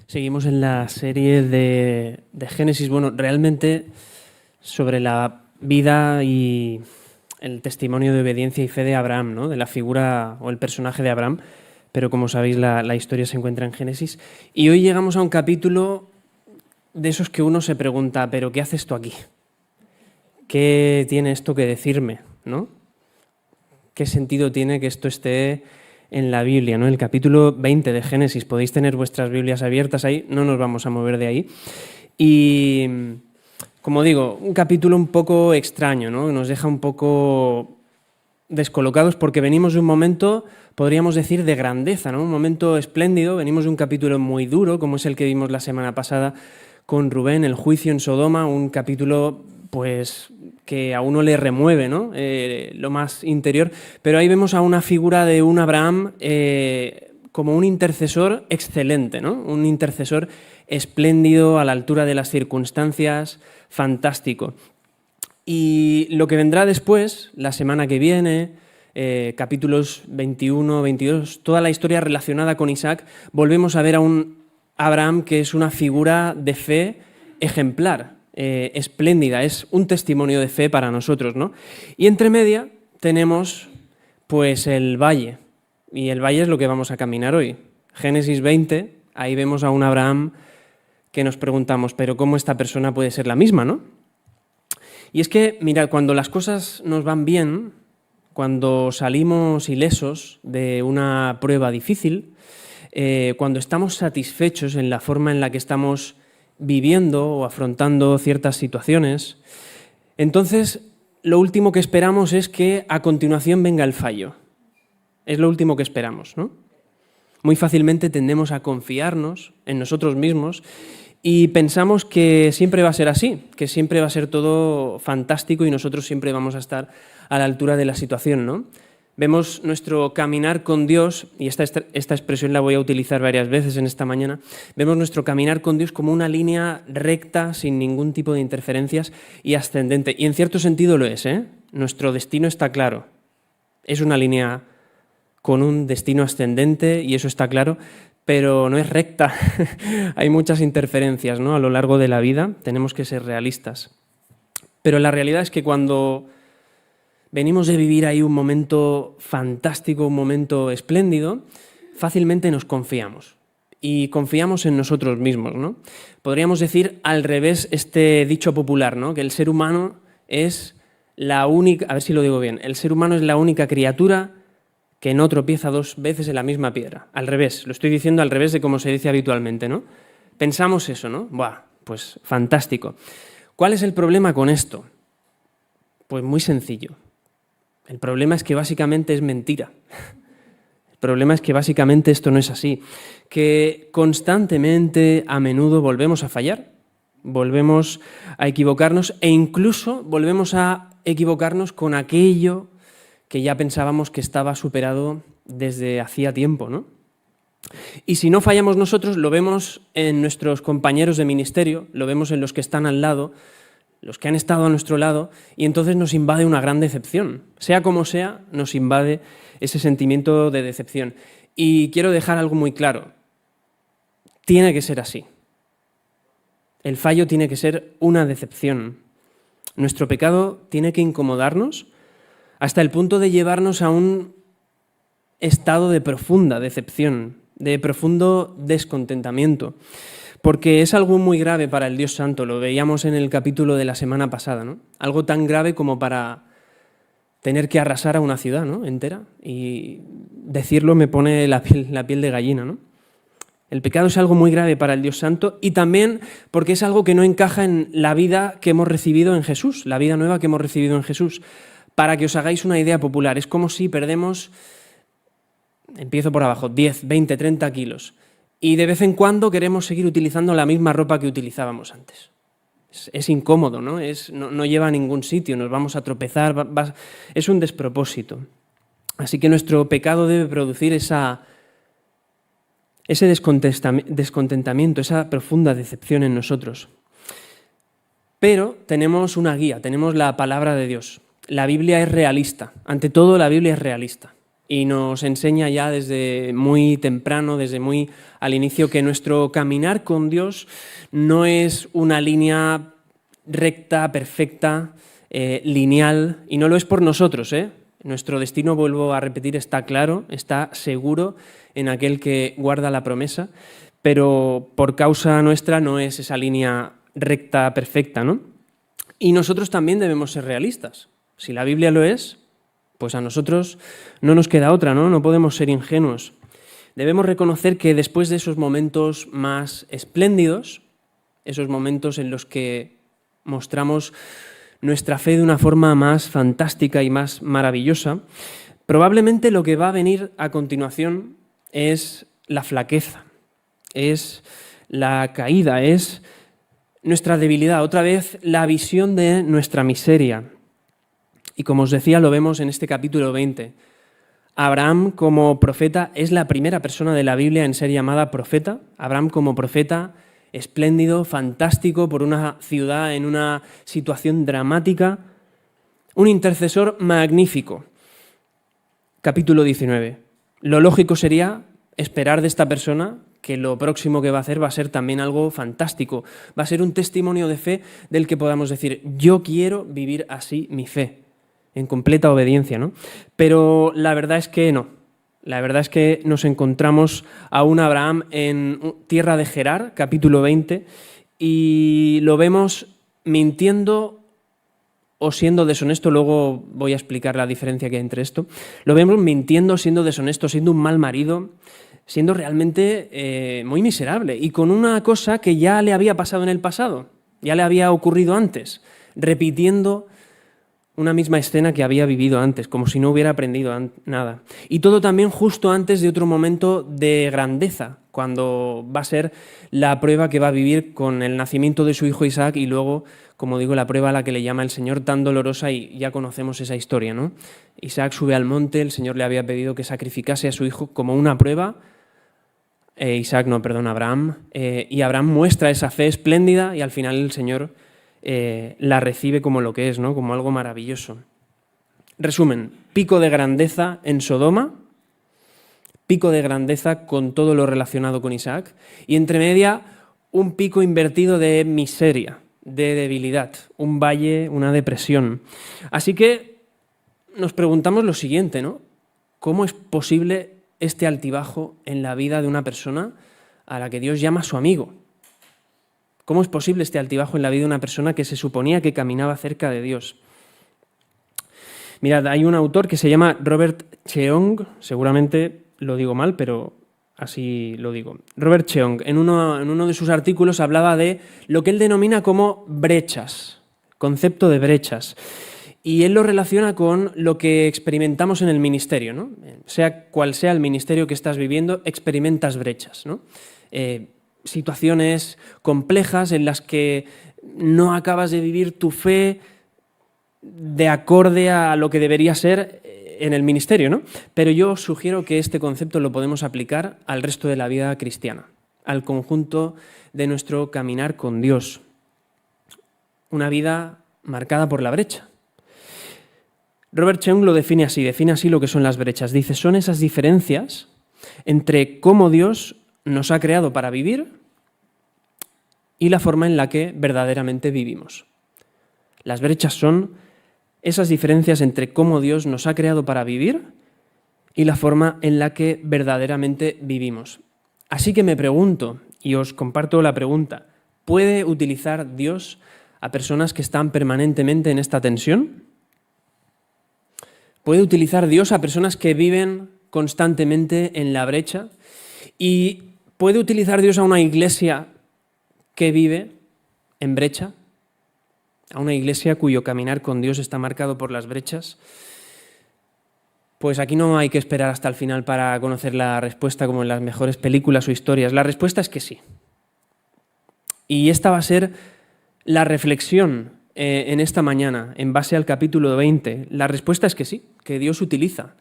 Seguimos en la serie de Génesis, bueno, realmente sobre la vida y el testimonio de obediencia y fe de Abraham, ¿no? De la figura o el personaje de Abraham, pero como sabéis la historia se encuentra en Génesis. Y hoy llegamos a un capítulo de esos que uno se pregunta, ¿pero qué hace esto aquí? ¿Qué tiene esto que decirme? ¿No? ¿Qué sentido tiene que esto esté en la Biblia, ¿no? El capítulo 20 de Génesis, podéis tener vuestras Biblias abiertas ahí, no nos vamos a mover de ahí. Y, como digo, un capítulo un poco extraño, ¿no? Nos deja un poco descolocados porque venimos de un momento, podríamos decir, de grandeza, ¿no? Un momento espléndido, venimos de un capítulo muy duro, como es el que vimos la semana pasada con Rubén, el juicio en Sodoma, un capítulo pues que a uno le remueve, ¿no? Lo más interior, pero ahí vemos a una figura de un Abraham como un intercesor excelente, ¿no? Un intercesor espléndido, a la altura de las circunstancias, fantástico. Y lo que vendrá después, la semana que viene, capítulos 21, 22, toda la historia relacionada con Isaac, volvemos a ver a un Abraham que es una figura de fe ejemplar, espléndida, es un testimonio de fe para nosotros, ¿no? Y entre media tenemos pues el valle, y el valle es lo que vamos a caminar hoy. Génesis 20, ahí vemos a un Abraham que nos preguntamos, pero ¿cómo esta persona puede ser la misma, no? Y es que, mirad, cuando las cosas nos van bien, cuando salimos ilesos de una prueba difícil, cuando estamos satisfechos en la forma en la que estamos viviendo o afrontando ciertas situaciones, entonces lo último que esperamos es que a continuación venga el fallo. Es lo último que esperamos, ¿no? Muy fácilmente tendemos a confiarnos en nosotros mismos y pensamos que siempre va a ser así, que siempre va a ser todo fantástico y nosotros siempre vamos a estar a la altura de la situación, ¿no? Vemos nuestro caminar con Dios, y esta expresión la voy a utilizar varias veces en esta mañana, vemos nuestro caminar con Dios como una línea recta, sin ningún tipo de interferencias y ascendente. Y en cierto sentido lo es, ¿eh? Nuestro destino está claro. Es una línea con un destino ascendente y eso está claro, pero no es recta. Hay muchas interferencias, ¿no? A lo largo de la vida, tenemos que ser realistas. Pero la realidad es que cuando venimos de vivir ahí un momento fantástico, un momento espléndido, fácilmente nos confiamos. Y confiamos en nosotros mismos, ¿no? Podríamos decir al revés este dicho popular, ¿no? Que el ser humano es la única, a ver si lo digo bien, el ser humano es la única criatura que no tropieza dos veces en la misma piedra. Al revés, lo estoy diciendo al revés de como se dice habitualmente, ¿no? Pensamos eso, ¿no? Buah, pues fantástico. ¿Cuál es el problema con esto? Pues muy sencillo. El problema es que básicamente es mentira. El problema es que básicamente esto no es así. Que constantemente, a menudo, volvemos a fallar, volvemos a equivocarnos e incluso volvemos a equivocarnos con aquello que ya pensábamos que estaba superado desde hacía tiempo, ¿no? Y si no fallamos nosotros, lo vemos en nuestros compañeros de ministerio, lo vemos en los que están al lado, los que han estado a nuestro lado, y entonces nos invade una gran decepción. Sea como sea, nos invade ese sentimiento de decepción. Y quiero dejar algo muy claro. Tiene que ser así. El fallo tiene que ser una decepción. Nuestro pecado tiene que incomodarnos hasta el punto de llevarnos a un estado de profunda decepción, de profundo descontentamiento. Porque es algo muy grave para el Dios Santo, lo veíamos en el capítulo de la semana pasada, ¿no? Algo tan grave como para tener que arrasar a una ciudad, ¿no? Entera. Y decirlo me pone la piel de gallina, ¿no? El pecado es algo muy grave para el Dios Santo y también porque es algo que no encaja en la vida que hemos recibido en Jesús, la vida nueva que hemos recibido en Jesús. Para que os hagáis una idea popular, es como si perdemos, empiezo por abajo, 10, 20, 30 kilos. Y de vez en cuando queremos seguir utilizando la misma ropa que utilizábamos antes. Es incómodo, ¿no? No lleva a ningún sitio, nos vamos a tropezar, es un despropósito. Así que nuestro pecado debe producir ese descontentamiento, esa profunda decepción en nosotros. Pero tenemos una guía, tenemos la palabra de Dios. La Biblia es realista, ante todo la Biblia es realista. y nos enseña ya desde muy temprano, desde muy al inicio, que nuestro caminar con Dios no es una línea recta, perfecta, lineal, y no lo es por nosotros, ¿eh? Nuestro destino, vuelvo a repetir, está claro, está seguro en aquel que guarda la promesa, pero por causa nuestra no es esa línea recta, perfecta, ¿no? Y nosotros también debemos ser realistas. Si la Biblia lo es, pues a nosotros no nos queda otra, ¿no? No podemos ser ingenuos. Debemos reconocer que después de esos momentos más espléndidos, esos momentos en los que mostramos nuestra fe de una forma más fantástica y más maravillosa, probablemente lo que va a venir a continuación es la flaqueza, es la caída, es nuestra debilidad, otra vez la visión de nuestra miseria. Y como os decía, lo vemos en este capítulo 20. Abraham como profeta es la primera persona de la Biblia en ser llamada profeta. Abraham como profeta, espléndido, fantástico, por una ciudad en una situación dramática. Un intercesor magnífico. Capítulo 19. Lo lógico sería esperar de esta persona que lo próximo que va a hacer va a ser también algo fantástico. Va a ser un testimonio de fe del que podamos decir, yo quiero vivir así mi fe, en completa obediencia, ¿no? Pero la verdad es que no. La verdad es que nos encontramos a un Abraham en tierra de Gerar, capítulo 20, y lo vemos mintiendo o siendo deshonesto. Luego voy a explicar la diferencia que hay entre esto. Lo vemos mintiendo, siendo deshonesto, siendo un mal marido, siendo realmente muy miserable y con una cosa que ya le había pasado en el pasado, ya le había ocurrido antes, repitiendo una misma escena que había vivido antes, como si no hubiera aprendido nada. Y todo también justo antes de otro momento de grandeza, cuando va a ser la prueba que va a vivir con el nacimiento de su hijo Isaac y luego, como digo, la prueba a la que le llama el Señor tan dolorosa, y ya conocemos esa historia, ¿no? Isaac sube al monte, el Señor le había pedido que sacrificase a su hijo como una prueba, Abraham, y Abraham muestra esa fe espléndida y al final el Señor la recibe como lo que es, ¿no? Como algo maravilloso. Resumen, pico de grandeza en Sodoma, pico de grandeza con todo lo relacionado con Isaac, y entre media un pico invertido de miseria, de debilidad, un valle, una depresión. Así que nos preguntamos lo siguiente, ¿no? ¿Cómo es posible este altibajo en la vida de una persona a la que Dios llama su amigo? ¿Cómo es posible este altibajo en la vida de una persona que se suponía que caminaba cerca de Dios? Mirad, hay un autor que se llama Robert Cheong, seguramente lo digo mal, pero así lo digo. Robert Cheong, en uno de sus artículos hablaba de lo que él denomina como brechas, concepto de brechas. Y él lo relaciona con lo que experimentamos en el ministerio, ¿no? Sea cual sea el ministerio que estás viviendo, experimentas brechas, ¿no? Situaciones complejas en las que no acabas de vivir tu fe de acorde a lo que debería ser en el ministerio, ¿no? Pero yo sugiero que este concepto lo podemos aplicar al resto de la vida cristiana, al conjunto de nuestro caminar con Dios. Una vida marcada por la brecha. Robert Cheung lo define así lo que son las brechas. Dice, son esas diferencias entre cómo Dios nos ha creado para vivir y la forma en la que verdaderamente vivimos. Las brechas son esas diferencias entre cómo Dios nos ha creado para vivir y la forma en la que verdaderamente vivimos. Así que me pregunto, y os comparto la pregunta, ¿puede utilizar Dios a personas que están permanentemente en esta tensión? ¿Puede utilizar Dios a personas que viven constantemente en la brecha? ¿Y puede utilizar Dios a una iglesia que vive en brecha? ¿A una iglesia cuyo caminar con Dios está marcado por las brechas? Pues aquí no hay que esperar hasta el final para conocer la respuesta como en las mejores películas o historias. La respuesta es que sí. Y esta va a ser la reflexión en esta mañana, en base al capítulo 20. La respuesta es que sí, que Dios utiliza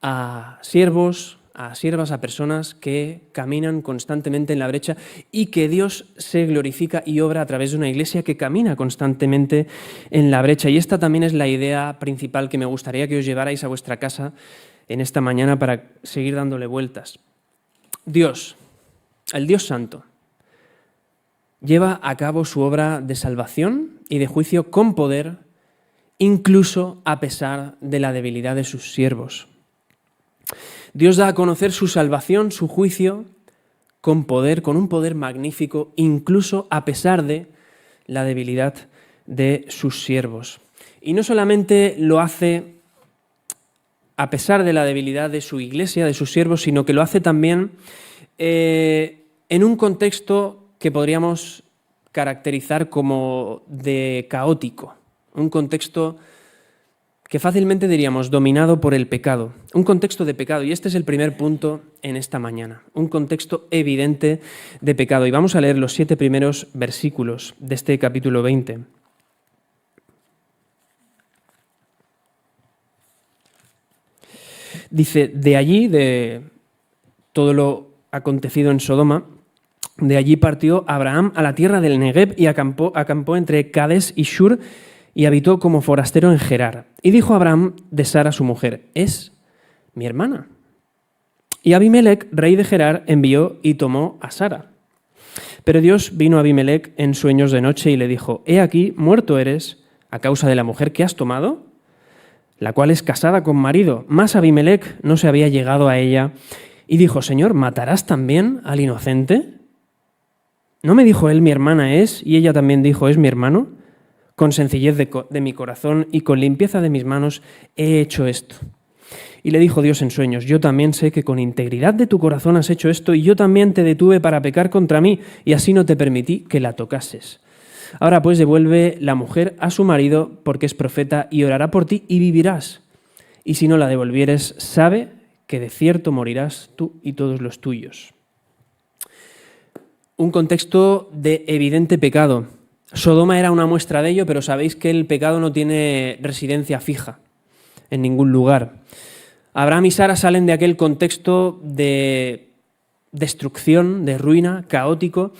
a siervos, a siervas, a personas que caminan constantemente en la brecha y que Dios se glorifica y obra a través de una iglesia que camina constantemente en la brecha. Y esta también es la idea principal que me gustaría que os llevarais a vuestra casa en esta mañana para seguir dándole vueltas. Dios, el Dios Santo, lleva a cabo su obra de salvación y de juicio con poder, incluso a pesar de la debilidad de sus siervos. Dios da a conocer su salvación, su juicio, con poder, con un poder magnífico, incluso a pesar de la debilidad de sus siervos. Y no solamente lo hace a pesar de la debilidad de su iglesia, de sus siervos, sino que lo hace también en un contexto que podríamos caracterizar como de caótico, un contexto que fácilmente diríamos dominado por el pecado, un contexto de pecado, y este es el primer punto en esta mañana, un contexto evidente de pecado. Y vamos a leer los 7 primeros versículos de este capítulo 20. Dice, de allí, de todo lo acontecido en Sodoma, de allí partió Abraham a la tierra del Negev y acampó entre Cades y Shur y habitó como forastero en Gerar. Y dijo Abraham de Sara su mujer, es mi hermana. Y Abimelec, rey de Gerar, envió y tomó a Sara. Pero Dios vino a Abimelec en sueños de noche y le dijo, he aquí, muerto eres a causa de la mujer que has tomado, la cual es casada con marido. Mas Abimelec no se había llegado a ella y dijo, Señor, ¿matarás también al inocente? ¿No me dijo él, mi hermana es? Y ella también dijo, ¿es mi hermano? Con sencillez de mi corazón y con limpieza de mis manos he hecho esto. Y le dijo Dios en sueños, yo también sé que con integridad de tu corazón has hecho esto y yo también te detuve para pecar contra mí y así no te permití que la tocases. Ahora pues devuelve la mujer a su marido porque es profeta y orará por ti y vivirás. Y si no la devolvieres, sabe que de cierto morirás tú y todos los tuyos. Un contexto de evidente pecado. Sodoma era una muestra de ello, pero sabéis que el pecado no tiene residencia fija en ningún lugar. Abraham y Sara salen de aquel contexto de destrucción, de ruina, caótico,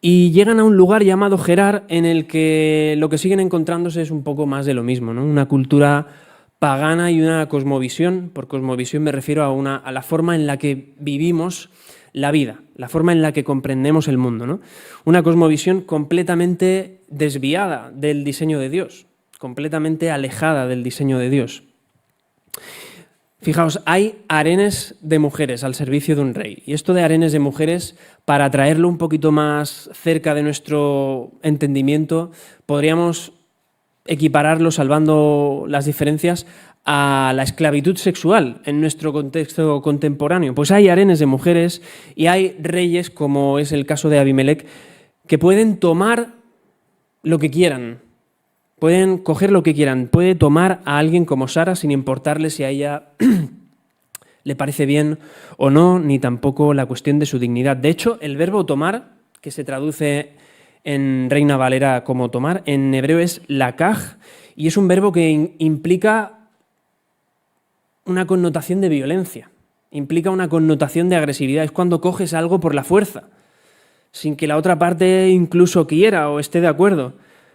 y llegan a un lugar llamado Gerar en el que lo que siguen encontrándose es un poco más de lo mismo, ¿no? Una cultura pagana y una cosmovisión. Por cosmovisión me refiero a la forma en la que vivimos la vida, la forma en la que comprendemos el mundo, ¿no? Una cosmovisión completamente desviada del diseño de Dios, completamente alejada del diseño de Dios. Fijaos, hay harenes de mujeres al servicio de un rey. Y esto de harenes de mujeres, para traerlo un poquito más cerca de nuestro entendimiento, podríamos equipararlo, salvando las diferencias, a la esclavitud sexual en nuestro contexto contemporáneo. Pues hay harenes de mujeres y hay reyes, como es el caso de Abimelec, que pueden tomar lo que quieran, pueden coger lo que quieran, puede tomar a alguien como Sara sin importarle si a ella le parece bien o no, ni tampoco la cuestión de su dignidad. De hecho, el verbo tomar, que se traduce en Reina Valera como tomar, en hebreo es lakaj, y es un verbo que implica una connotación de violencia, implica una connotación de agresividad. Es cuando coges algo por la fuerza, sin que la otra parte incluso quiera o esté de acuerdo.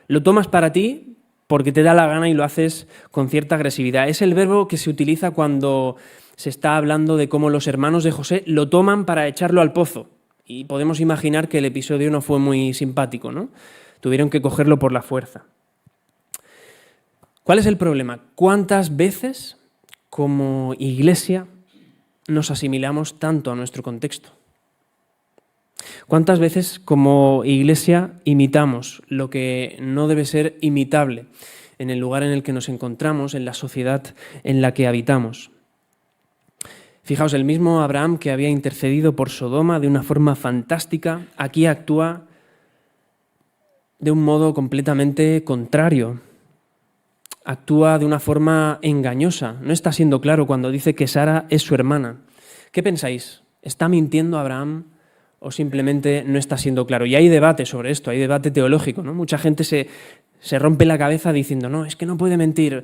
Lo tomas para ti porque te da la gana y lo haces con cierta agresividad. Es el verbo que se utiliza cuando se está hablando de cómo los hermanos de José lo toman para echarlo al pozo. Y podemos imaginar que el episodio no fue muy simpático, ¿no? Tuvieron que cogerlo por la fuerza. ¿Cuál es el problema? ¿Cuántas veces como iglesia nos asimilamos tanto a nuestro contexto? ¿Cuántas veces como iglesia imitamos lo que no debe ser imitable en el lugar en el que nos encontramos, en la sociedad en la que habitamos? Fijaos, el mismo Abraham que había intercedido por Sodoma de una forma fantástica, aquí actúa de un modo completamente contrario. Actúa de una forma engañosa. No está siendo claro cuando dice que Sara es su hermana. ¿Qué pensáis? ¿Está mintiendo Abraham o simplemente no está siendo claro? Y hay debate sobre esto, hay debate teológico, ¿no? Mucha gente se rompe la cabeza diciendo, no, es que no puede mentir,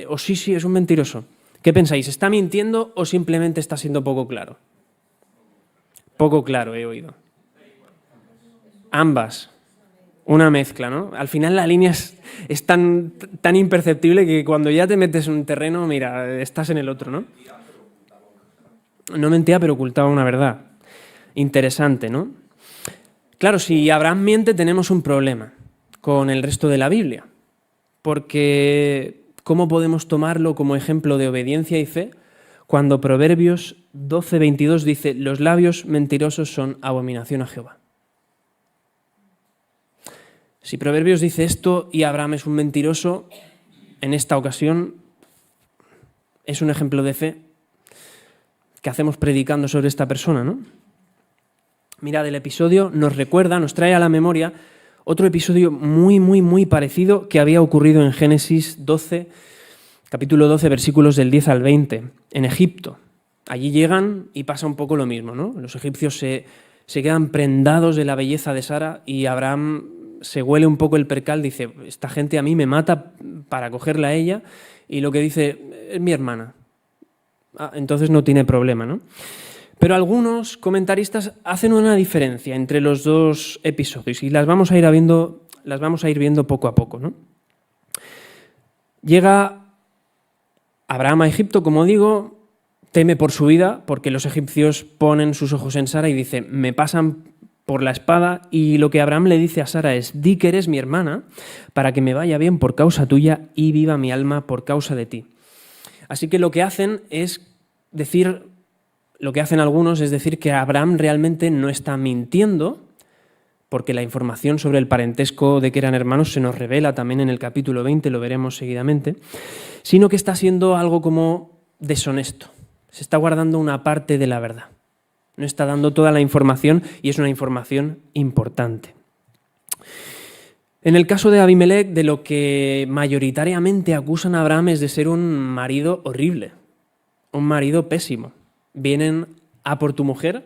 o sí, es un mentiroso. ¿Qué pensáis? ¿Está mintiendo o simplemente está siendo poco claro? Poco claro, he oído. Ambas. Una mezcla, ¿no? Al final la línea es tan imperceptible que cuando ya te metes en un terreno, mira, estás en el otro, ¿no? no mentía, pero ocultaba una verdad. Interesante, ¿no? Claro, si Abraham miente, tenemos un problema con el resto de la Biblia, porque ¿cómo podemos tomarlo como ejemplo de obediencia y fe cuando Proverbios 12:22 dice: los labios mentirosos son abominación a Jehová? Si Proverbios dice esto y Abraham es un mentiroso, en esta ocasión es un ejemplo de fe que hacemos predicando sobre esta persona, ¿no? Mirad, el episodio nos recuerda, nos trae a la memoria otro episodio muy parecido que había ocurrido en Génesis 12, capítulo 12, versículos del 10 al 20, en Egipto. Allí llegan y pasa un poco lo mismo, ¿no? Los egipcios se quedan prendados de la belleza de Sara y Abraham se huele un poco el percal, dice: esta gente a mí me mata para cogerla a ella, y lo que dice: es mi hermana. Entonces no tiene problema, ¿no? Pero algunos comentaristas hacen una diferencia entre los dos episodios y las vamos a ir viendo poco a poco, ¿no? Llega Abraham a Egipto, como digo, teme por su vida porque los egipcios ponen sus ojos en Sara y dice: me pasan por la espada. Y lo que Abraham le dice a Sara es: di que eres mi hermana para que me vaya bien por causa tuya y viva mi alma por causa de ti. Así que lo que hacen algunos es decir que Abraham realmente no está mintiendo, porque la información sobre el parentesco de que eran hermanos se nos revela también en el capítulo 20, lo veremos seguidamente, sino que está siendo algo como deshonesto. Se está guardando una parte de la verdad. No está dando toda la información, y es una información importante. En el caso de Abimelech, de lo que mayoritariamente acusan a Abraham es de ser un marido horrible, un marido pésimo. Vienen a por tu mujer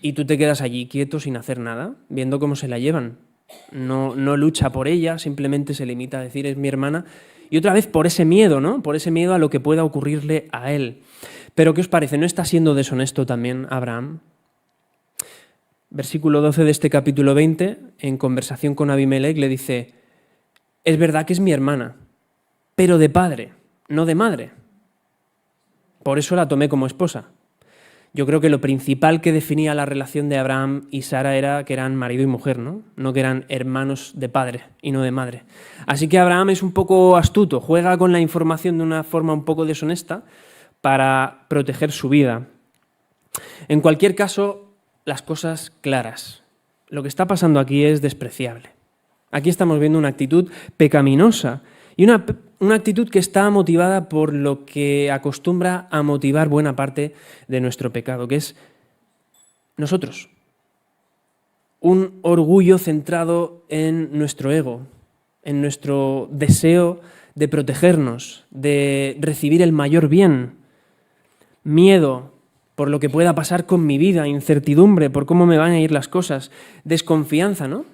y tú te quedas allí quieto sin hacer nada, viendo cómo se la llevan. No lucha por ella, simplemente se limita a decir: es mi hermana. Y otra vez por ese miedo, ¿no? Por ese miedo a lo que pueda ocurrirle a él. Pero ¿qué os parece? ¿No está siendo deshonesto también Abraham? Versículo 12 de este capítulo 20, en conversación con Abimelech, le dice: es verdad que es mi hermana, pero de padre, no de madre. Por eso la tomé como esposa. Yo creo que lo principal que definía la relación de Abraham y Sara era que eran marido y mujer, ¿no? No que eran hermanos de padre y no de madre. Así que Abraham es un poco astuto, juega con la información de una forma un poco deshonesta para proteger su vida. En cualquier caso, las cosas claras. Lo que está pasando aquí es despreciable. Aquí estamos viendo una actitud pecaminosa y una actitud que está motivada por lo que acostumbra a motivar buena parte de nuestro pecado, que es nosotros. Un orgullo centrado en nuestro ego, en nuestro deseo de protegernos, de recibir el mayor bien. Miedo por lo que pueda pasar con mi vida, incertidumbre por cómo me van a ir las cosas, desconfianza, ¿no?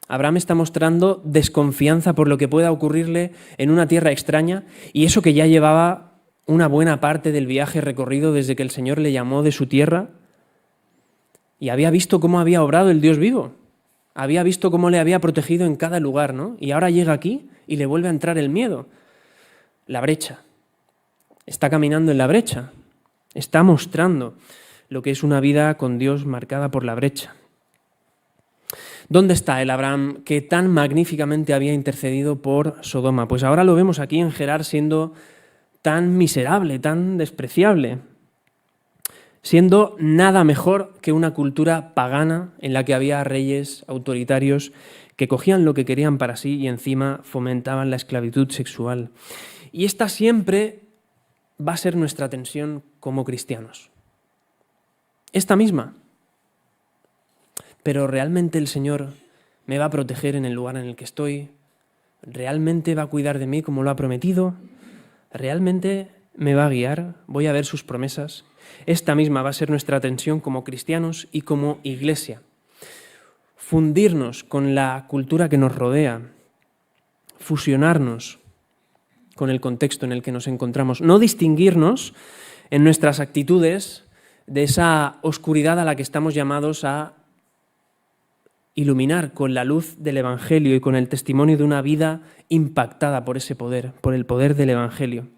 Abraham está mostrando desconfianza por lo que pueda ocurrirle en una tierra extraña, y eso que ya llevaba una buena parte del viaje recorrido desde que el Señor le llamó de su tierra y había visto cómo había obrado el Dios vivo, había visto cómo le había protegido en cada lugar, ¿no? Y ahora llega aquí y le vuelve a entrar el miedo. La brecha. Está caminando en la brecha. Está mostrando lo que es una vida con Dios marcada por la brecha. ¿Dónde está el Abraham que tan magníficamente había intercedido por Sodoma? Pues ahora lo vemos aquí en Gerar siendo tan miserable, tan despreciable, siendo nada mejor que una cultura pagana en la que había reyes autoritarios que cogían lo que querían para sí y encima fomentaban la esclavitud sexual. Y esta siempre va a ser nuestra tensión como cristianos. Esta misma. Pero ¿realmente el Señor me va a proteger en el lugar en el que estoy? ¿Realmente va a cuidar de mí como lo ha prometido? ¿Realmente me va a guiar? ¿Voy a ver sus promesas? Esta misma va a ser nuestra tensión como cristianos y como iglesia. Fundirnos con la cultura que nos rodea, fusionarnos con el contexto en el que nos encontramos, no distinguirnos en nuestras actitudes de esa oscuridad a la que estamos llamados a iluminar con la luz del Evangelio y con el testimonio de una vida impactada por ese poder, por el poder del Evangelio.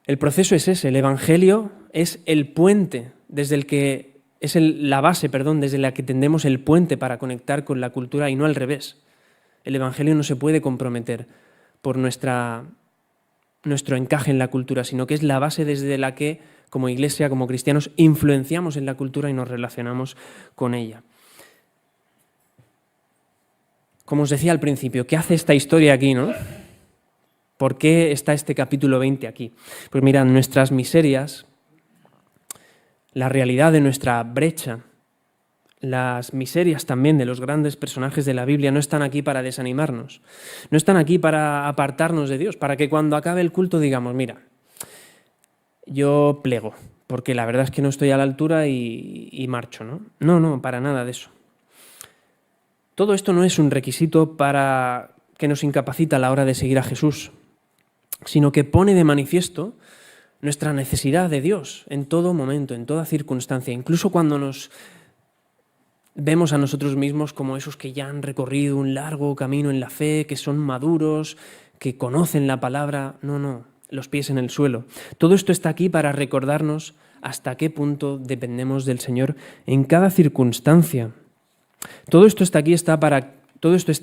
El proceso es ese, el Evangelio es el puente desde el que la base, desde la que tendemos el puente para conectar con la cultura y no al revés. El Evangelio no se puede comprometer por nuestro encaje en la cultura, sino que es la base desde la que, como Iglesia, como cristianos, influenciamos en la cultura y nos relacionamos con ella. Como os decía al principio, ¿qué hace esta historia aquí, no? ¿Por qué está este capítulo 20 aquí? Pues mirad, nuestras miserias, la realidad de nuestra brecha, las miserias también de los grandes personajes de la Biblia no están aquí para desanimarnos, no están aquí para apartarnos de Dios, para que cuando acabe el culto digamos, mira, yo plego, porque la verdad es que no estoy a la altura y marcho, ¿no? No, para nada de eso. Todo esto no es un requisito para que nos incapacita a la hora de seguir a Jesús, sino que pone de manifiesto nuestra necesidad de Dios en todo momento, en toda circunstancia, incluso cuando nos vemos a nosotros mismos como esos que ya han recorrido un largo camino en la fe, que son maduros, que conocen la palabra. No, los pies en el suelo. Todo esto está aquí para recordarnos hasta qué punto dependemos del Señor en cada circunstancia. Todo esto está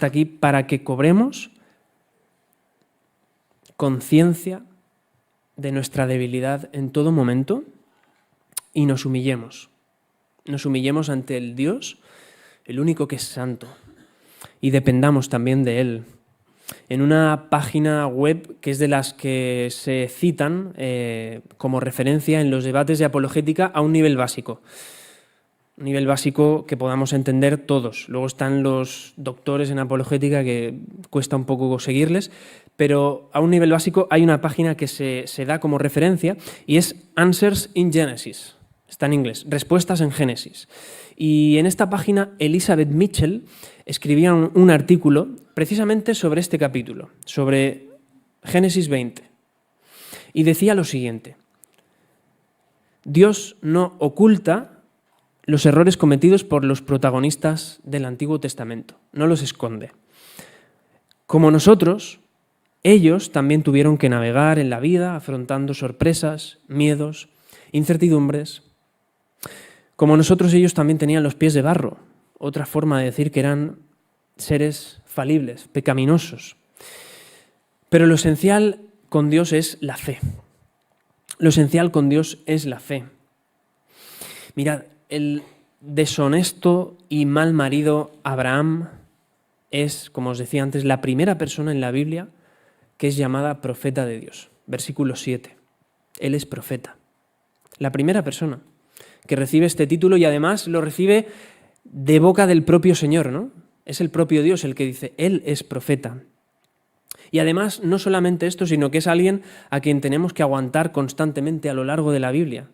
aquí para que cobremos conciencia de nuestra debilidad en todo momento y nos humillemos. Nos humillemos ante el Dios, el único que es santo, y dependamos también de Él. En una página web que es de las que se citan como referencia en los debates de apologética a un nivel básico. Un nivel básico que podamos entender todos. Luego están los doctores en apologética que cuesta un poco seguirles, pero a un nivel básico hay una página que se da como referencia y es Answers in Genesis. Está en inglés, Respuestas en Génesis. Y en esta página Elizabeth Mitchell escribía un artículo precisamente sobre este capítulo, sobre Génesis 20. Y decía lo siguiente: Dios no oculta los errores cometidos por los protagonistas del Antiguo Testamento, no los esconde. Como nosotros, ellos también tuvieron que navegar en la vida afrontando sorpresas, miedos, incertidumbres. Como nosotros, ellos también tenían los pies de barro, otra forma de decir que eran seres falibles, pecaminosos. Pero lo esencial con Dios es la fe. Lo esencial con Dios es la fe. Mirad, el deshonesto y mal marido Abraham es, como os decía antes, la primera persona en la Biblia que es llamada profeta de Dios. Versículo 7. Él es profeta. La primera persona que recibe este título y además lo recibe de boca del propio Señor, ¿no? Es el propio Dios el que dice, Él es profeta. Y además, no solamente esto, sino que es alguien a quien tenemos que aguantar constantemente a lo largo de la Biblia.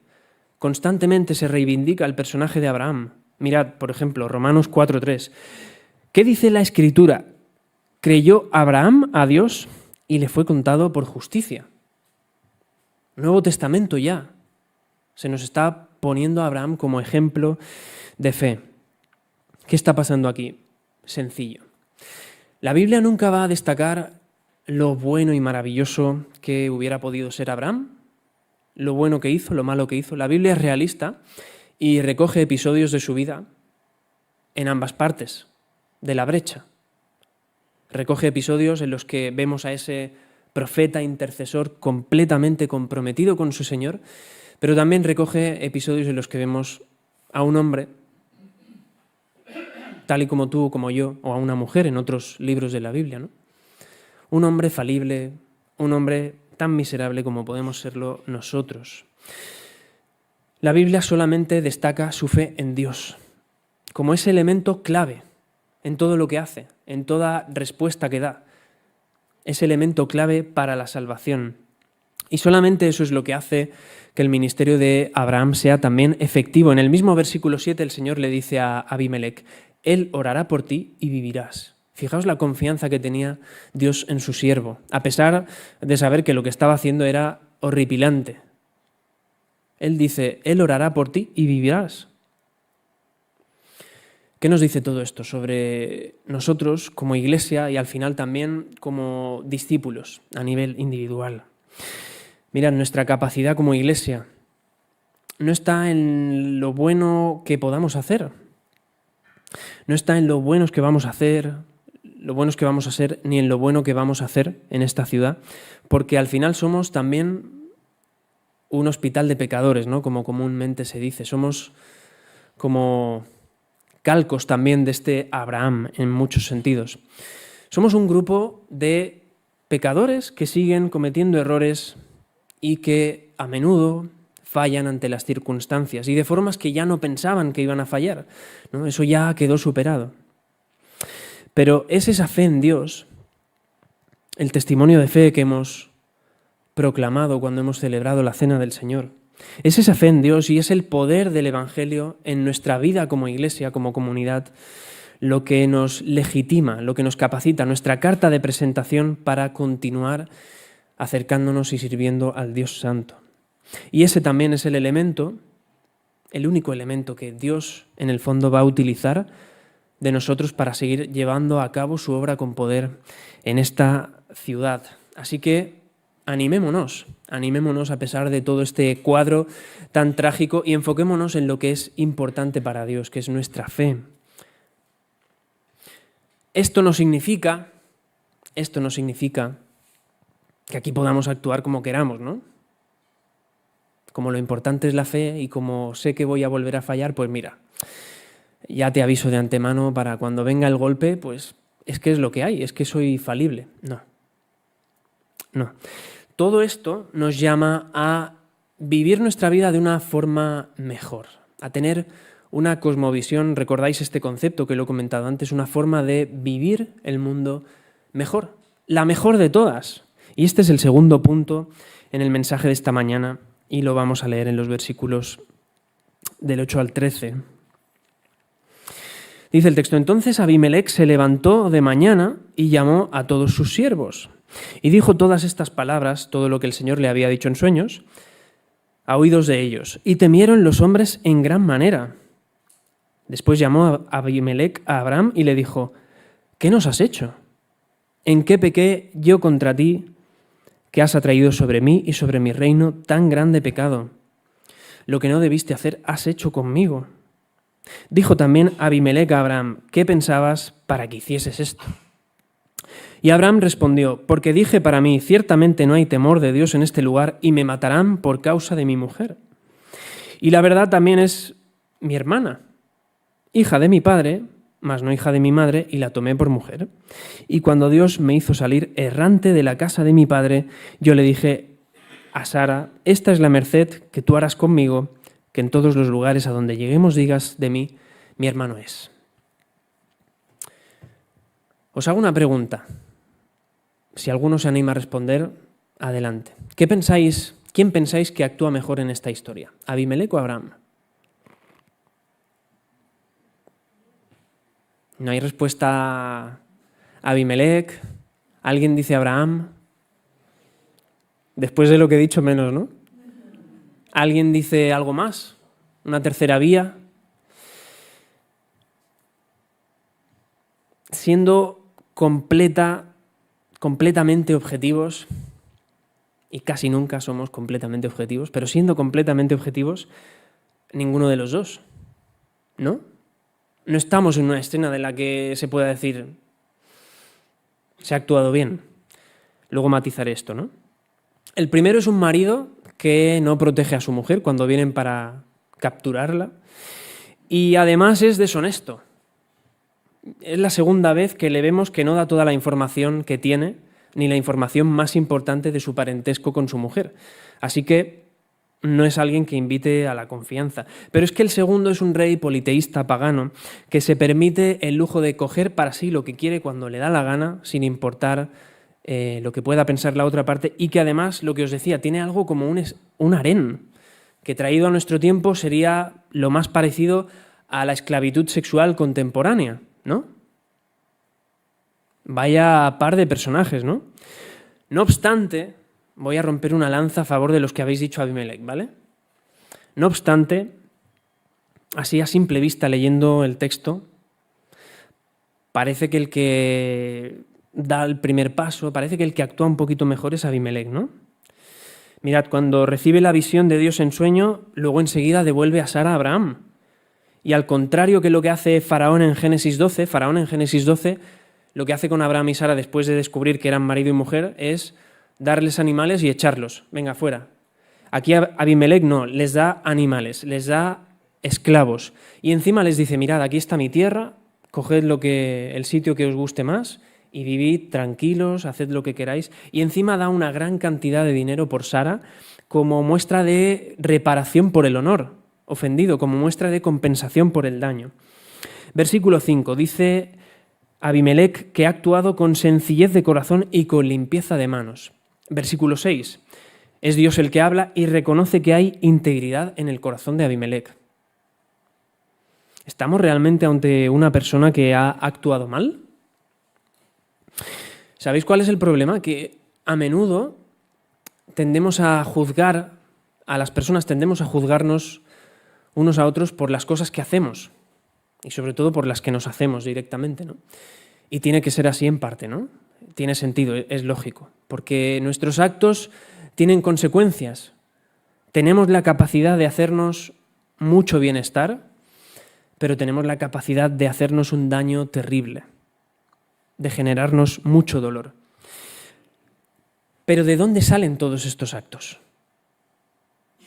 Constantemente se reivindica el personaje de Abraham. Mirad, por ejemplo, Romanos 4:3. ¿Qué dice la Escritura? Creyó Abraham a Dios y le fue contado por justicia. Nuevo Testamento ya. Se nos está poniendo a Abraham como ejemplo de fe. ¿Qué está pasando aquí? Sencillo. La Biblia nunca va a destacar lo bueno y maravilloso que hubiera podido ser Abraham, lo bueno que hizo, lo malo que hizo. La Biblia es realista y recoge episodios de su vida en ambas partes de la brecha. Recoge episodios en los que vemos a ese profeta intercesor completamente comprometido con su Señor, pero también recoge episodios en los que vemos a un hombre, tal y como tú o como yo, o a una mujer en otros libros de la Biblia, ¿no? Un hombre falible, un hombre tan miserable como podemos serlo nosotros. La Biblia solamente destaca su fe en Dios, como ese elemento clave en todo lo que hace, en toda respuesta que da. Ese elemento clave para la salvación. Y solamente eso es lo que hace que el ministerio de Abraham sea también efectivo. En el mismo versículo 7 el Señor le dice a Abimelec, Él orará por ti y vivirás. Fijaos la confianza que tenía Dios en su siervo, a pesar de saber que lo que estaba haciendo era horripilante. Él dice, Él orará por ti y vivirás. ¿Qué nos dice todo esto sobre nosotros como iglesia y al final también como discípulos a nivel individual? Mirad, nuestra capacidad como iglesia no está en lo bueno que podamos hacer, no está en lo buenos que vamos a hacer, lo buenos que vamos a ser, ni en lo bueno que vamos a hacer en esta ciudad, porque al final somos también un hospital de pecadores, ¿no? Como comúnmente se dice. Somos como calcos también de este Abraham en muchos sentidos. Somos un grupo de pecadores que siguen cometiendo errores y que a menudo fallan ante las circunstancias y de formas que ya no pensaban que iban a fallar, ¿no? Eso ya quedó superado. Pero es esa fe en Dios, el testimonio de fe que hemos proclamado cuando hemos celebrado la Cena del Señor. Es esa fe en Dios y es el poder del Evangelio en nuestra vida como iglesia, como comunidad, lo que nos legitima, lo que nos capacita, nuestra carta de presentación para continuar acercándonos y sirviendo al Dios Santo. Y ese también es el elemento, el único elemento que Dios en el fondo va a utilizar de nosotros para seguir llevando a cabo su obra con poder en esta ciudad. Así que animémonos a pesar de todo este cuadro tan trágico y enfoquémonos en lo que es importante para Dios, que es nuestra fe. Esto no significa que aquí podamos actuar como queramos, ¿no? Como lo importante es la fe y como sé que voy a volver a fallar, pues mira, ya te aviso de antemano para cuando venga el golpe, pues es que es lo que hay, es que soy falible. No. Todo esto nos llama a vivir nuestra vida de una forma mejor, a tener una cosmovisión, recordáis este concepto que lo he comentado antes, una forma de vivir el mundo mejor, la mejor de todas. Y este es el segundo punto en el mensaje de esta mañana y lo vamos a leer en los versículos del 8 al 13. Dice el texto: entonces Abimelec se levantó de mañana y llamó a todos sus siervos y dijo todas estas palabras, todo lo que el Señor le había dicho en sueños, a oídos de ellos. Y temieron los hombres en gran manera. Después llamó a Abimelec a Abraham y le dijo: ¿qué nos has hecho? ¿En qué pequé yo contra ti, que has atraído sobre mí y sobre mi reino tan grande pecado? Lo que no debiste hacer has hecho conmigo. Dijo también Abimelec a Abraham: ¿qué pensabas para que hicieses esto? Y Abraham respondió: porque dije para mí, ciertamente no hay temor de Dios en este lugar y me matarán por causa de mi mujer. Y la verdad también es mi hermana, hija de mi padre, mas no hija de mi madre, y la tomé por mujer. Y cuando Dios me hizo salir errante de la casa de mi padre, yo le dije a Sara: esta es la merced que tú harás conmigo, que en todos los lugares a donde lleguemos digas de mí, mi hermano es. Os hago una pregunta. Si alguno se anima a responder, adelante. ¿Quién pensáis que actúa mejor en esta historia? ¿Abimelec o Abraham? No hay respuesta a Abimelec. ¿Alguien dice Abraham? Después de lo que he dicho, menos, ¿no? ¿Alguien dice algo más? ¿Una tercera vía? Siendo completamente objetivos, y casi nunca somos completamente objetivos, pero siendo completamente objetivos, ninguno de los dos, ¿no? No estamos en una escena de la que se pueda decir se ha actuado bien. Luego matizaré esto, ¿no? El primero es un marido que no protege a su mujer cuando vienen para capturarla y además es deshonesto. Es la segunda vez que le vemos que no da toda la información que tiene, ni la información más importante de su parentesco con su mujer. Así que no es alguien que invite a la confianza. Pero es que el segundo es un rey politeísta pagano que se permite el lujo de coger para sí lo que quiere cuando le da la gana, sin importar lo que pueda pensar la otra parte, y que además, lo que os decía, tiene algo como un harén, que traído a nuestro tiempo sería lo más parecido a la esclavitud sexual contemporánea, ¿no? Vaya par de personajes, ¿no? No obstante, voy a romper una lanza a favor de los que habéis dicho Abimelec, ¿vale? No obstante, así a simple vista leyendo el texto, parece que el que da el primer paso, parece que el que actúa un poquito mejor es Abimelec, ¿no? Mirad, cuando recibe la visión de Dios en sueño, luego enseguida devuelve a Sara a Abraham. Y al contrario que lo que hace Faraón en Génesis 12, lo que hace con Abraham y Sara después de descubrir que eran marido y mujer es darles animales y echarlos. Venga, fuera. Aquí Abimelech no, les da animales, les da esclavos. Y encima les dice, mirad, aquí está mi tierra, coged el sitio que os guste más y vivid tranquilos, haced lo que queráis. Y encima da una gran cantidad de dinero por Sara como muestra de reparación por el honor ofendido, como muestra de compensación por el daño. Versículo 5 dice Abimelech que ha actuado con sencillez de corazón y con limpieza de manos. Versículo 6. Es Dios el que habla y reconoce que hay integridad en el corazón de Abimelech. ¿Estamos realmente ante una persona que ha actuado mal? ¿Sabéis cuál es el problema? Que a menudo tendemos a juzgar a las personas, tendemos a juzgarnos unos a otros por las cosas que hacemos y sobre todo por las que nos hacemos directamente, ¿no? Y tiene que ser así en parte, ¿no? Tiene sentido, es lógico, porque nuestros actos tienen consecuencias. Tenemos la capacidad de hacernos mucho bienestar, pero tenemos la capacidad de hacernos un daño terrible, de generarnos mucho dolor. Pero ¿de dónde salen todos estos actos?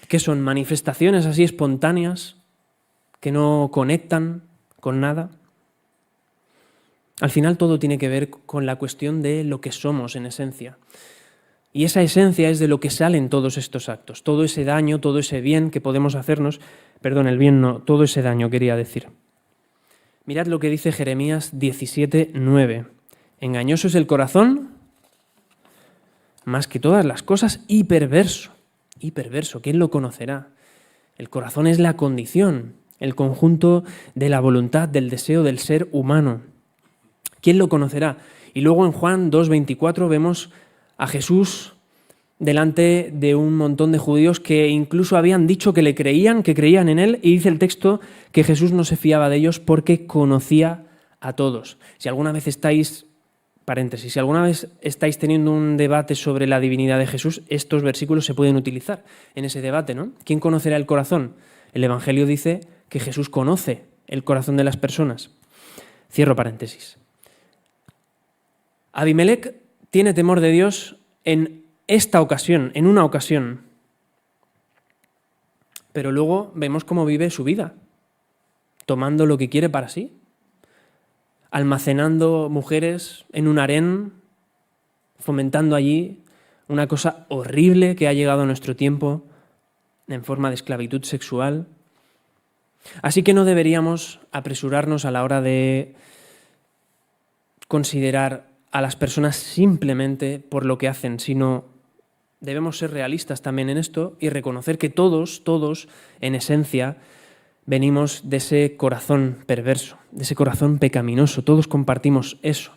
¿Qué son? ¿Manifestaciones así espontáneas que no conectan con nada? Al final todo tiene que ver con la cuestión de lo que somos en esencia. Y esa esencia es de lo que salen todos estos actos, todo ese daño, todo ese bien que podemos hacernos. Perdón, el bien no, todo ese daño quería decir. Mirad lo que dice Jeremías 17:9. Engañoso es el corazón más que todas las cosas y perverso. Y perverso, ¿quién lo conocerá? El corazón es la condición, el conjunto de la voluntad, del deseo del ser humano. ¿Quién lo conocerá? Y luego en Juan 2:24 vemos a Jesús delante de un montón de judíos que incluso habían dicho que le creían, que creían en él, y dice el texto que Jesús no se fiaba de ellos porque conocía a todos. Si alguna vez estáis teniendo un debate sobre la divinidad de Jesús, estos versículos se pueden utilizar en ese debate, ¿no? ¿Quién conocerá el corazón? El Evangelio dice que Jesús conoce el corazón de las personas. Cierro paréntesis. Abimelech tiene temor de Dios en una ocasión, pero luego vemos cómo vive su vida, tomando lo que quiere para sí, almacenando mujeres en un harén, fomentando allí una cosa horrible que ha llegado a nuestro tiempo en forma de esclavitud sexual. Así que no deberíamos apresurarnos a la hora de considerar a las personas simplemente por lo que hacen, sino debemos ser realistas también en esto y reconocer que todos, en esencia, venimos de ese corazón perverso, de ese corazón pecaminoso. Todos compartimos eso.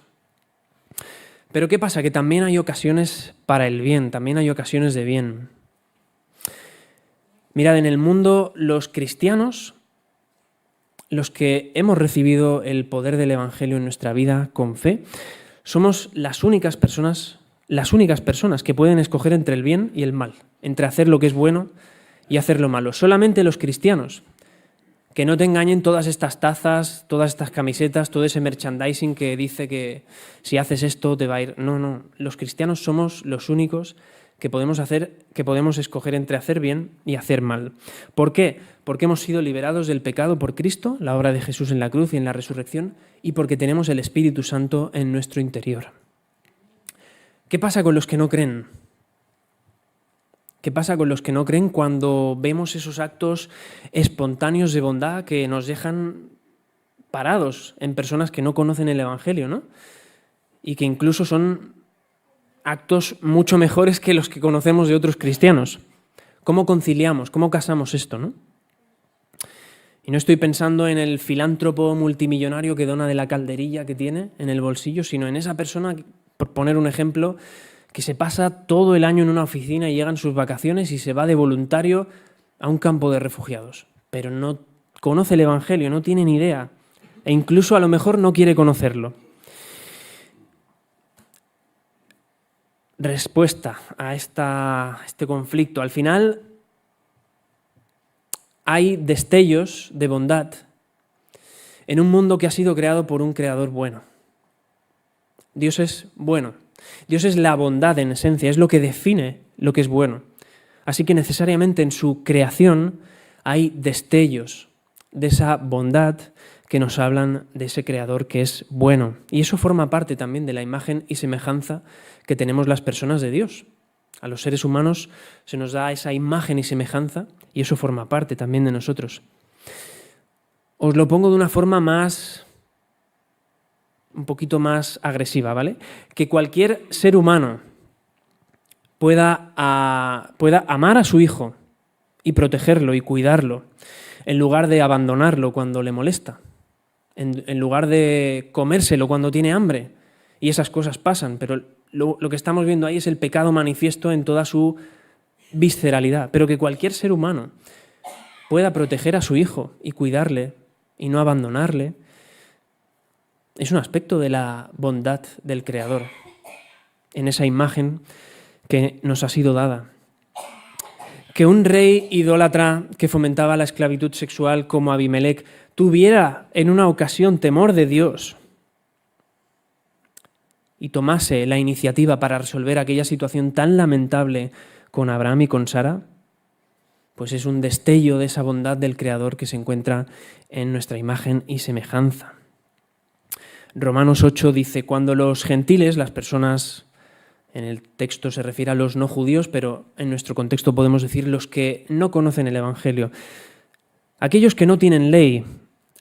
Pero ¿qué pasa? Que también hay ocasiones para el bien, también hay ocasiones de bien. Mirad, en el mundo los cristianos, los que hemos recibido el poder del Evangelio en nuestra vida con fe, somos las únicas personas que pueden escoger entre el bien y el mal, entre hacer lo que es bueno y hacer lo malo. Solamente los cristianos. Que no te engañen todas estas tazas, todas estas camisetas, todo ese merchandising que dice que si haces esto te va a ir. No. Los cristianos somos los únicos que podemos escoger entre hacer bien y hacer mal. ¿Por qué? Porque hemos sido liberados del pecado por Cristo, la obra de Jesús en la cruz y en la resurrección, y porque tenemos el Espíritu Santo en nuestro interior. ¿Qué pasa con los que no creen? ¿Qué pasa con los que no creen cuando vemos esos actos espontáneos de bondad que nos dejan parados en personas que no conocen el Evangelio, ¿no? Y que incluso son actos mucho mejores que los que conocemos de otros cristianos? ¿Cómo conciliamos? ¿Cómo casamos esto, no? Y no estoy pensando en el filántropo multimillonario que dona de la calderilla que tiene en el bolsillo, sino en esa persona, por poner un ejemplo, que se pasa todo el año en una oficina y llegan sus vacaciones y se va de voluntario a un campo de refugiados. Pero no conoce el Evangelio, no tiene ni idea. E incluso a lo mejor no quiere conocerlo. respuesta a este conflicto. Al final hay destellos de bondad en un mundo que ha sido creado por un creador bueno. Dios es bueno. Dios es la bondad en esencia, es lo que define lo que es bueno. Así que necesariamente en su creación hay destellos de esa bondad que nos hablan de ese creador que es bueno. Y eso forma parte también de la imagen y semejanza que tenemos las personas de Dios. A los seres humanos se nos da esa imagen y semejanza y eso forma parte también de nosotros. Os lo pongo de una forma un poquito más agresiva, ¿vale? Que cualquier ser humano pueda amar a su hijo y protegerlo y cuidarlo, en lugar de abandonarlo cuando le molesta, en lugar de comérselo cuando tiene hambre. Y esas cosas pasan, pero lo que estamos viendo ahí es el pecado manifiesto en toda su visceralidad. Pero que cualquier ser humano pueda proteger a su hijo y cuidarle y no abandonarle, es un aspecto de la bondad del Creador, en esa imagen que nos ha sido dada. Que un rey idólatra que fomentaba la esclavitud sexual como Abimelec tuviera en una ocasión temor de Dios y tomase la iniciativa para resolver aquella situación tan lamentable con Abraham y con Sara, pues es un destello de esa bondad del Creador que se encuentra en nuestra imagen y semejanza. Romanos 8 dice, cuando los gentiles, las personas, en el texto se refiere a los no judíos, pero en nuestro contexto podemos decir los que no conocen el Evangelio, aquellos que no tienen ley,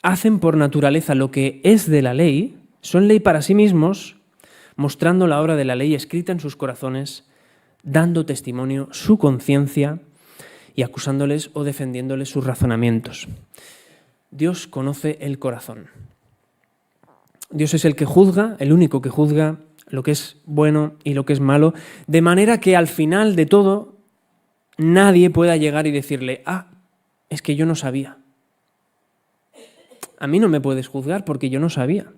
hacen por naturaleza lo que es de la ley, son ley para sí mismos, mostrando la obra de la ley escrita en sus corazones, dando testimonio su conciencia y acusándoles o defendiéndoles sus razonamientos. Dios conoce el corazón. Dios es el que juzga, el único que juzga lo que es bueno y lo que es malo, de manera que al final de todo nadie pueda llegar y decirle, es que yo no sabía. A mí no me puedes juzgar porque yo no sabía.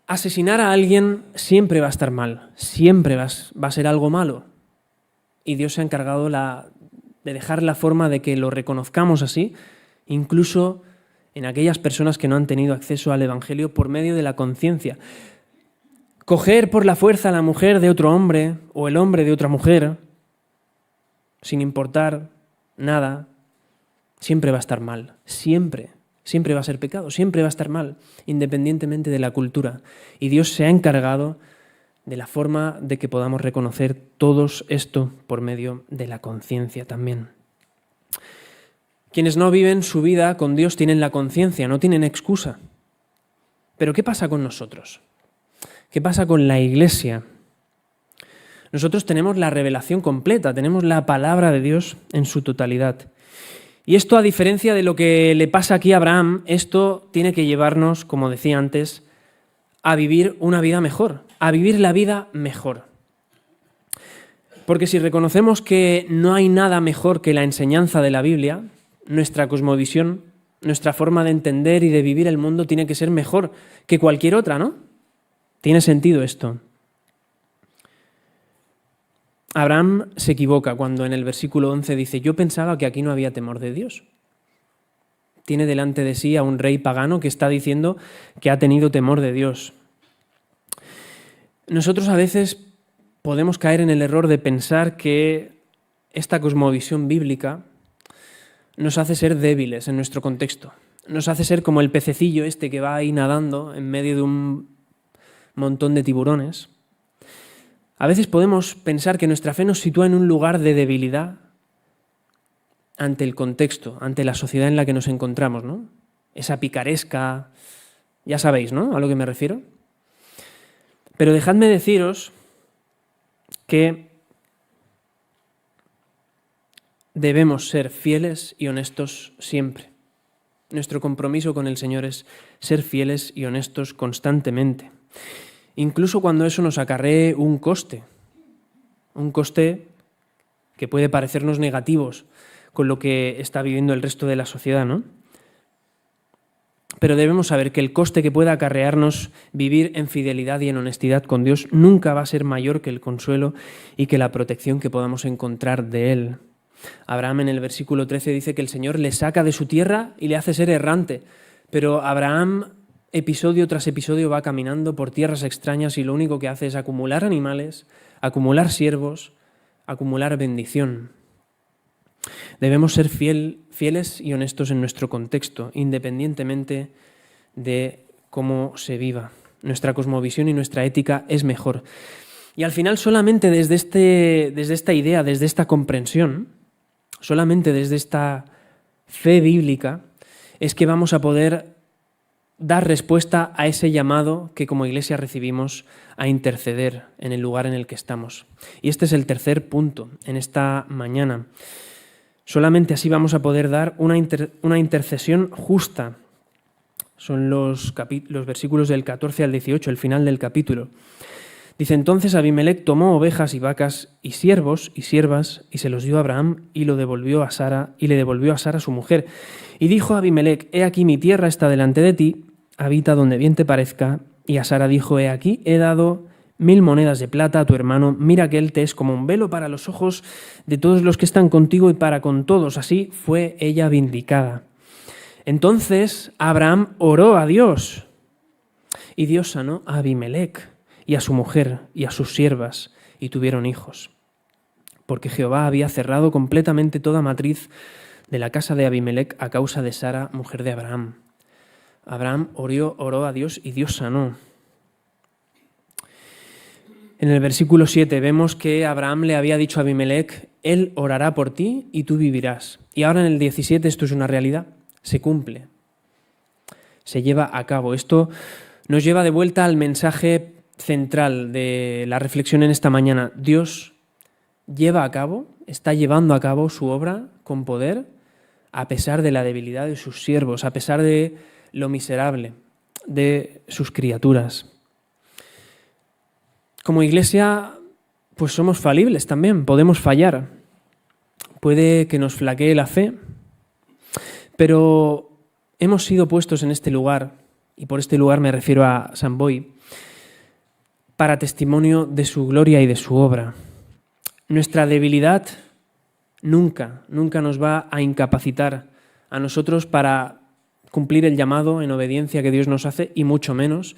Asesinar a alguien siempre va a estar mal, siempre va a ser algo malo. Y Dios se ha encargado de dejar la forma de que lo reconozcamos así, incluso en aquellas personas que no han tenido acceso al Evangelio por medio de la conciencia. Coger por la fuerza a la mujer de otro hombre o el hombre de otra mujer, sin importar nada, siempre va a estar mal, siempre va a ser pecado, siempre va a estar mal, independientemente de la cultura. Y Dios se ha encargado de la forma de que podamos reconocer todo esto por medio de la conciencia también. Quienes no viven su vida con Dios tienen la conciencia, no tienen excusa. Pero ¿qué pasa con nosotros? ¿Qué pasa con la Iglesia? Nosotros tenemos la revelación completa, tenemos la palabra de Dios en su totalidad. Y esto, a diferencia de lo que le pasa aquí a Abraham, esto tiene que llevarnos, como decía antes, a vivir una vida mejor, a vivir la vida mejor. Porque si reconocemos que no hay nada mejor que la enseñanza de la Biblia, nuestra cosmovisión, nuestra forma de entender y de vivir el mundo tiene que ser mejor que cualquier otra, ¿no? Tiene sentido esto. Abraham se equivoca cuando en el versículo 11 dice, yo pensaba que aquí no había temor de Dios. Tiene delante de sí a un rey pagano que está diciendo que ha tenido temor de Dios. Nosotros a veces podemos caer en el error de pensar que esta cosmovisión bíblica nos hace ser débiles en nuestro contexto. Nos hace ser como el pececillo este que va ahí nadando en medio de un montón de tiburones. A veces podemos pensar que nuestra fe nos sitúa en un lugar de debilidad ante el contexto, ante la sociedad en la que nos encontramos, ¿no? Esa picaresca, ya sabéis, ¿no?, a lo que me refiero. Pero dejadme deciros que debemos ser fieles y honestos siempre. Nuestro compromiso con el Señor es ser fieles y honestos constantemente. Incluso cuando eso nos acarree un coste que puede parecernos negativos con lo que está viviendo el resto de la sociedad, ¿no? Pero debemos saber que el coste que pueda acarrearnos vivir en fidelidad y en honestidad con Dios nunca va a ser mayor que el consuelo y que la protección que podamos encontrar de Él. Abraham en el versículo 13 dice que el Señor le saca de su tierra y le hace ser errante, pero Abraham episodio tras episodio va caminando por tierras extrañas y lo único que hace es acumular animales, acumular siervos, acumular bendición. Debemos ser fieles y honestos en nuestro contexto, independientemente de cómo se viva. Nuestra cosmovisión y nuestra ética es mejor. Y al final, solamente desde esta idea, desde esta comprensión, solamente desde esta fe bíblica, es que vamos a poder dar respuesta a ese llamado que como Iglesia recibimos a interceder en el lugar en el que estamos. Y este es el tercer punto en esta mañana. Solamente así vamos a poder dar una intercesión justa. Son los versículos del 14 al 18, el final del capítulo. Dice, entonces Abimelec tomó ovejas y vacas y siervos y siervas y se los dio a Abraham y lo devolvió a Sara y le devolvió a Sara su mujer. Y dijo a Abimelec, he aquí mi tierra está delante de ti, habita donde bien te parezca. Y a Sara dijo, he aquí, he dado 1000 monedas de plata a tu hermano, mira que él te es como un velo para los ojos de todos los que están contigo y para con todos. Así fue ella vindicada. Entonces Abraham oró a Dios y Dios sanó a Abimelec y a su mujer y a sus siervas y tuvieron hijos. Porque Jehová había cerrado completamente toda matriz de la casa de Abimelec a causa de Sara, mujer de Abraham. Abraham oró a Dios y Dios sanó. En el versículo 7 vemos que Abraham le había dicho a Abimelec, él orará por ti y tú vivirás. Y ahora en el 17 esto es una realidad, se cumple, se lleva a cabo. Esto nos lleva de vuelta al mensaje central de la reflexión en esta mañana. Dios lleva a cabo, está llevando a cabo su obra con poder a pesar de la debilidad de sus siervos, a pesar de lo miserable de sus criaturas. Como Iglesia, pues somos falibles también, podemos fallar. Puede que nos flaquee la fe, pero hemos sido puestos en este lugar, y por este lugar me refiero a San Boi, para testimonio de su gloria y de su obra. Nuestra debilidad nunca nos va a incapacitar a nosotros para cumplir el llamado en obediencia que Dios nos hace, y mucho menos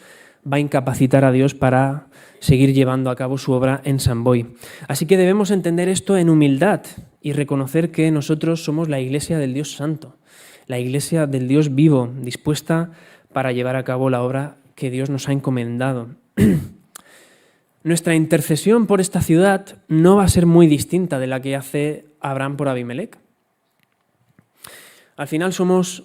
va a incapacitar a Dios para seguir llevando a cabo su obra en San Boi. Así que debemos entender esto en humildad y reconocer que nosotros somos la Iglesia del Dios Santo, la Iglesia del Dios vivo, dispuesta para llevar a cabo la obra que Dios nos ha encomendado. Nuestra intercesión por esta ciudad no va a ser muy distinta de la que hace Abraham por Abimelec. Al final somos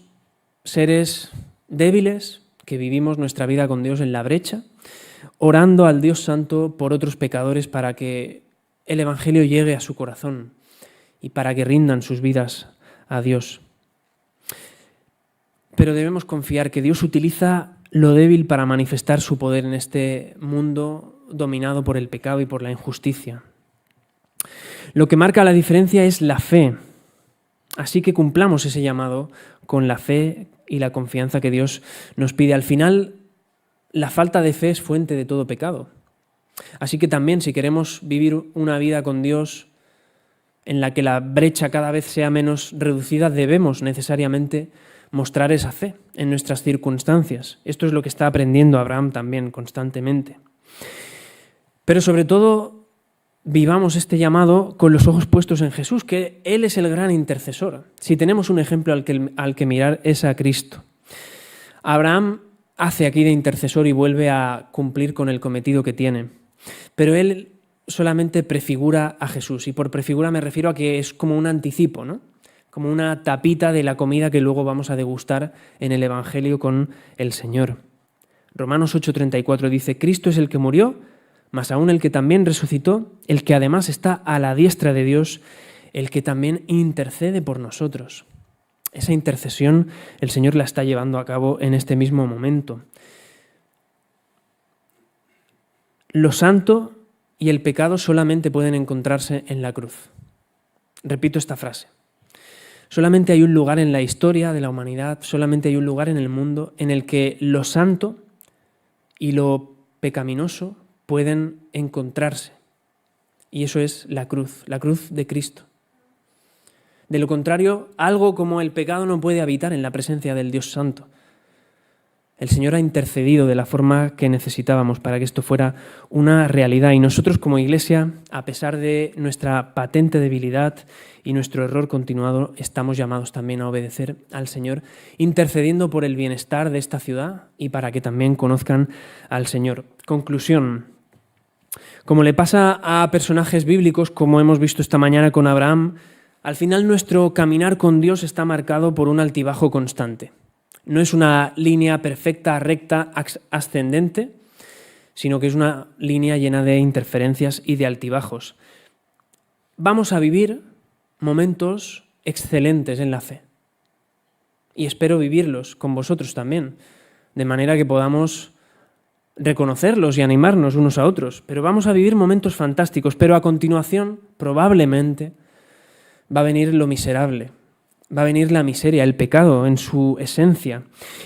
seres débiles que vivimos nuestra vida con Dios en la brecha, orando al Dios Santo por otros pecadores para que el Evangelio llegue a su corazón y para que rindan sus vidas a Dios. Pero debemos confiar que Dios utiliza lo débil para manifestar su poder en este mundo dominado por el pecado y por la injusticia. Lo que marca la diferencia es la fe. Así que cumplamos ese llamado con la fe y la confianza que Dios nos pide. Al final, la falta de fe es fuente de todo pecado. Así que también, si queremos vivir una vida con Dios en la que la brecha cada vez sea menos reducida, debemos necesariamente mostrar esa fe en nuestras circunstancias. Esto es lo que está aprendiendo Abraham también constantemente. Pero sobre todo, vivamos este llamado con los ojos puestos en Jesús, que Él es el gran intercesor. Si tenemos un ejemplo al que mirar, es a Cristo. Abraham hace aquí de intercesor y vuelve a cumplir con el cometido que tiene. Pero él solamente prefigura a Jesús. Y por prefigura me refiero a que es como un anticipo, ¿no? Como una tapita de la comida que luego vamos a degustar en el Evangelio con el Señor. Romanos 8:34 dice, Cristo es el que murió, mas aún el que también resucitó, el que además está a la diestra de Dios, el que también intercede por nosotros. Esa intercesión el Señor la está llevando a cabo en este mismo momento. Lo santo y el pecado solamente pueden encontrarse en la cruz. Repito esta frase. Solamente hay un lugar en la historia de la humanidad, solamente hay un lugar en el mundo en el que lo santo y lo pecaminoso pueden encontrarse. Y eso es la cruz de Cristo. De lo contrario, algo como el pecado no puede habitar en la presencia del Dios Santo. El Señor ha intercedido de la forma que necesitábamos para que esto fuera una realidad. Y nosotros como Iglesia, a pesar de nuestra patente debilidad y nuestro error continuado, estamos llamados también a obedecer al Señor, intercediendo por el bienestar de esta ciudad y para que también conozcan al Señor. Conclusión. Como le pasa a personajes bíblicos, como hemos visto esta mañana con Abraham, al final nuestro caminar con Dios está marcado por un altibajo constante. No es una línea perfecta, recta, ascendente, sino que es una línea llena de interferencias y de altibajos. Vamos a vivir momentos excelentes en la fe. Y espero vivirlos con vosotros también, de manera que podamos reconocerlos y animarnos unos a otros. Pero vamos a vivir momentos fantásticos, pero a continuación, probablemente, va a venir lo miserable. Va a venir la miseria, el pecado en su esencia.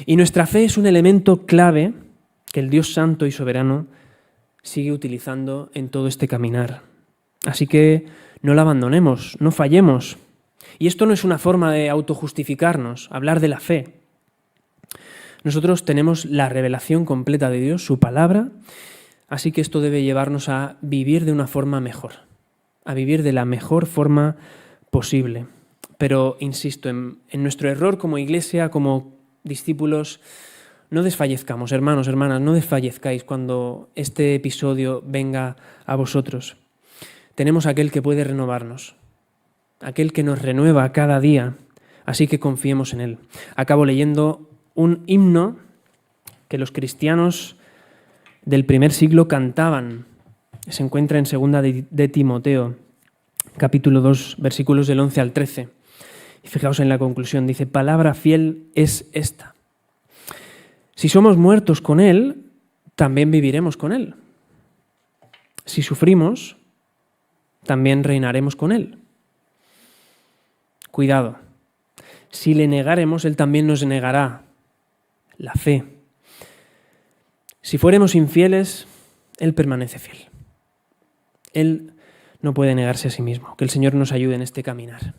Y nuestra fe es un elemento clave que el Dios Santo y Soberano sigue utilizando en todo este caminar. Así que no la abandonemos, no fallemos. Y esto no es una forma de autojustificarnos, hablar de la fe. Nosotros tenemos la revelación completa de Dios, su palabra, así que esto debe llevarnos a vivir de una forma mejor, a vivir de la mejor forma posible. Pero, insisto, en nuestro error como Iglesia, como discípulos, no desfallezcamos, hermanos, hermanas, no desfallezcáis cuando este episodio venga a vosotros. Tenemos aquel que puede renovarnos, aquel que nos renueva cada día, así que confiemos en él. Acabo leyendo un himno que los cristianos del primer siglo cantaban. Se encuentra en 2 de Timoteo, capítulo 2, versículos del 11 al 13. Y fijaos en la conclusión, dice, palabra fiel es esta. Si somos muertos con Él, también viviremos con Él. Si sufrimos, también reinaremos con Él. Cuidado, si le negaremos, Él también nos negará la fe. Si fuéramos infieles, Él permanece fiel. Él no puede negarse a sí mismo. Que el Señor nos ayude en este caminar.